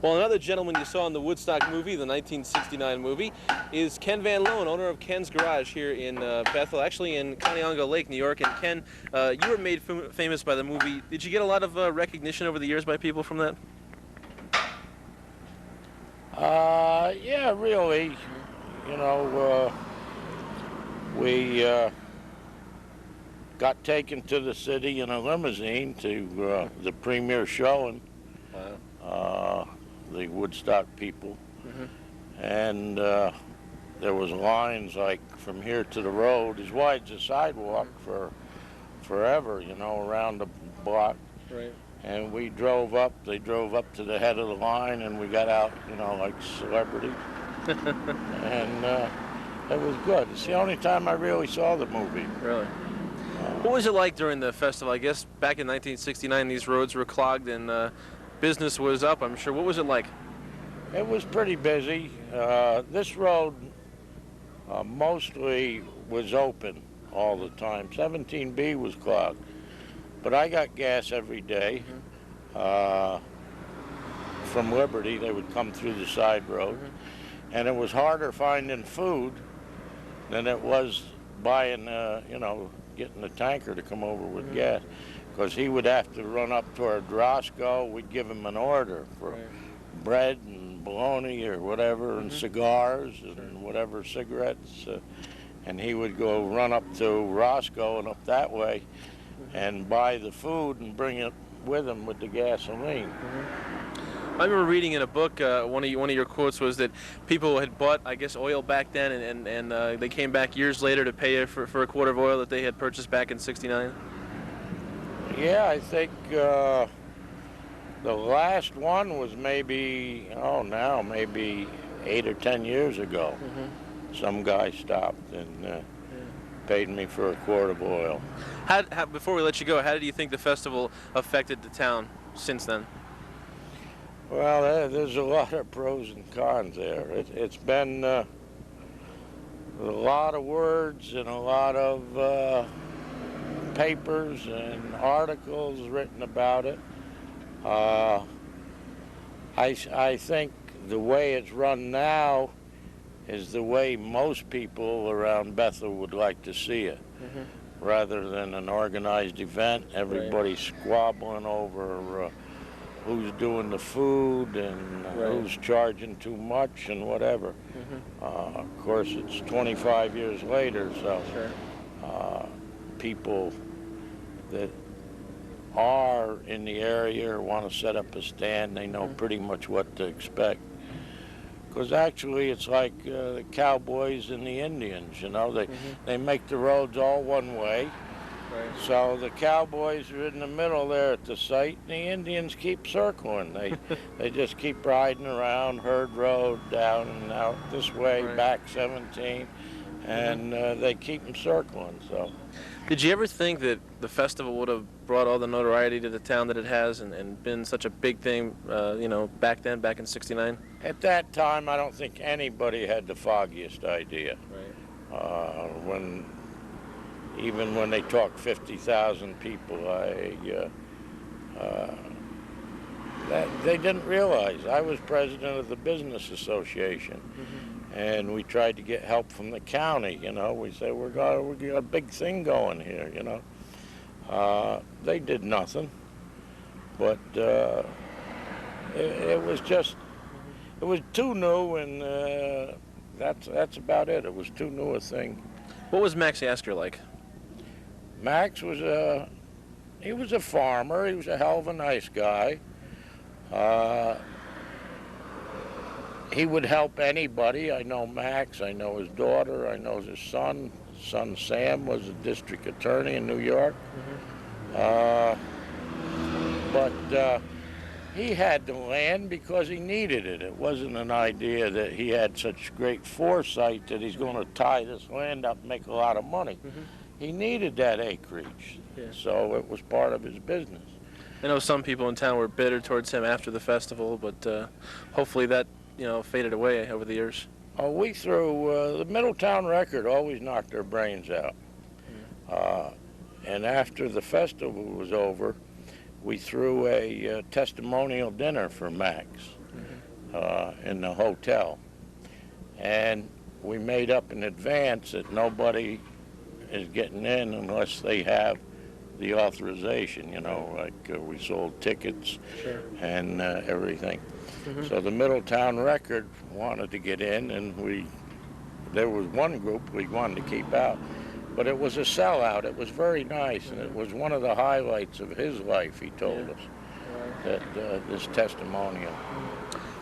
Well, another gentleman you saw in the Woodstock movie, the 1969 movie, is Ken Van Loan, owner of Ken's Garage here in Bethel, actually in Kauneonga Lake, New York. And Ken, you were made famous by the movie. Did you get a lot of recognition over the years by people from that? Yeah, really. You know, we got taken to the city in a limousine to the premiere showing. Wow. The Woodstock people. And there was lines like from here to the road, as wide as a sidewalk for forever, you know, around the block. Right. And we drove up, they drove up to the head of the line, and we got out, you know, like celebrities. And it was good. It's the only time I really saw the movie. Really? What was it like during the festival? I guess back in 1969 these roads were clogged and business was up, I'm sure. What was it like? It was pretty busy. This road mostly was open all the time. 17B was clogged. But I got gas every day. From Liberty, they would come through the side road. And it was harder finding food than it was buying, you know, getting a tanker to come over with gas. Because he would have to run up toward Roscoe. We'd give him an order for bread and bologna or whatever, and cigars and whatever, cigarettes. And he would go run up to Roscoe and up that way and buy the food and bring it with him with the gasoline. I remember reading in a book, one of your quotes was that people had bought, I guess, oil back then, and they came back years later to pay for a quart of oil that they had purchased back in '69. Yeah, I think the last one was maybe, maybe 8 or 10 years ago. Some guy stopped and paid me for a quart of oil. Before we let you go, how did you think the festival affected the town since then? Well, there's a lot of pros and cons there. It's been a lot of words and a lot of papers and articles written about it. I think the way it's run now is the way most people around Bethel would like to see it. Rather than an organized event, everybody squabbling over who's doing the food and who's charging too much and whatever. Of course, it's 25 years later, so people that are in the area or want to set up a stand, they know pretty much what to expect. Because actually it's like the cowboys and the Indians, you know, they make the roads all one way. So the cowboys are in the middle there at the site, and the Indians keep circling. They just keep riding around Herd Road, down and out this way, back 17, and they keep them circling. So, did you ever think that the festival would have brought all the notoriety to the town that it has and been such a big thing, you know, back then, back in '69? At that time, I don't think anybody had the foggiest idea. Even when they talked 50,000 people, they didn't realize. I was president of the business association, and we tried to get help from the county. You know, we said we got a big thing going here. You know, they did nothing, but it was just it was too new, and that's about it. It was too new a thing. What was Max Yasker like? Max was he was a farmer. He was a hell of a nice guy. He would help anybody. I know Max. I know his daughter. I know his son. His son Sam was a district attorney in New York. But he had the land because he needed it. It wasn't an idea that he had such great foresight that he's going to tie this land up and make a lot of money. He needed that acreage, so it was part of his business. I know some people in town were bitter towards him after the festival, but hopefully that, you know, faded away over the years. Oh, we threw, the Middletown Record always knocked their brains out. And after the festival was over, we threw a testimonial dinner for Max. in the hotel. And we made up in advance that nobody is getting in unless they have the authorization, you know, like we sold tickets and everything. So the Middletown Record wanted to get in, and there was one group we wanted to keep out, but it was a sellout. It was very nice, and it was one of the highlights of his life, he told us, that this testimonial.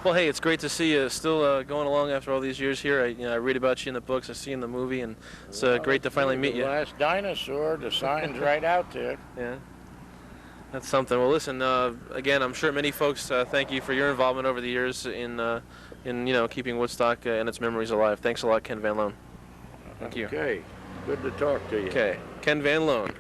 Well, hey, it's great to see you still going along after all these years here. I read about you in the books, I see you in the movie, and it's great to finally meet you. The last dinosaur, the sign's right out there. Yeah, that's something. Well, listen, again, I'm sure many folks thank you for your involvement over the years in keeping Woodstock and its memories alive. Thanks a lot, Ken Van Loan. Thank you. Okay, good to talk to you. Okay, Ken Van Loan.